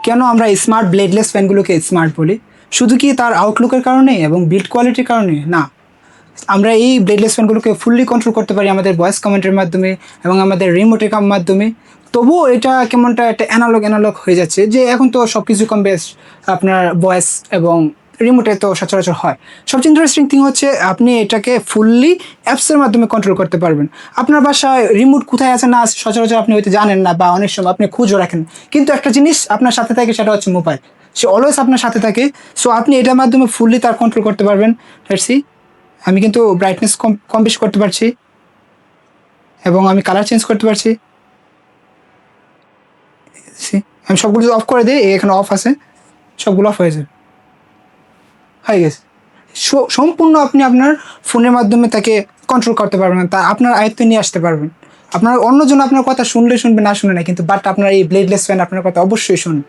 কেন আমরা smart bladeless ফ্যানগুলোকে smart বলি? শুধু কি তার আউটলুকের কারণে এবং বিল্ড কোয়ালিটির কারণে? না, আমরা এই ব্লেডলেস ফ্যানগুলোকে ফুললি কন্ট্রোল করতে পারি আমাদের ভয়েস কমান্ডের মাধ্যমে এবং আমাদের রিমোটের মাধ্যমে। তবুও এটা কেমনটা একটা অ্যানালগ হয়ে যাচ্ছে, যে এখন তো সব কিছু কম বেশ আপনার ভয়েস এবং রিমোটে তো সচরাচর হয়। সবচেয়ে ইন্টারেস্টিং থিং হচ্ছে আপনি এটাকে ফুললি অ্যাপসের মাধ্যমে কন্ট্রোল করতে পারবেন। আপনার বাসায় রিমোট কোথায় আছে না আছে সচরাচর আপনি হয়তো জানেন না, বা অনেক সময় আপনি খুঁজও রাখেন, কিন্তু একটা জিনিস আপনার সাথে থাকে, সেটা হচ্ছে মোবাইল। সে অলওয়েজ আপনার সাথে থাকে। সো আপনি এটার মাধ্যমে ফুললি তার কন্ট্রোল করতে পারবেন। লেটস সি, আমি কিন্তু ব্রাইটনেস কম বেশি করতে পারছি এবং আমি কালার চেঞ্জ করতে পারছি। সি, আমি সবগুলো অফ করে দিই, এখানে অফ আছে, সবগুলো অফ হয়ে গেছে। সম্পূর্ণ আপনি আপনার ফোনের মাধ্যমে তাকে কন্ট্রোল করতে পারবেন, তা আপনার আয়ত্তে নিয়ে আসতে পারবেন। আপনার অন্যজন আপনার কথা শুনবে না শুনবে না, কিন্তু বাট আপনার এই ব্লেডলেস ফ্যান আপনার কথা অবশ্যই শুনবে।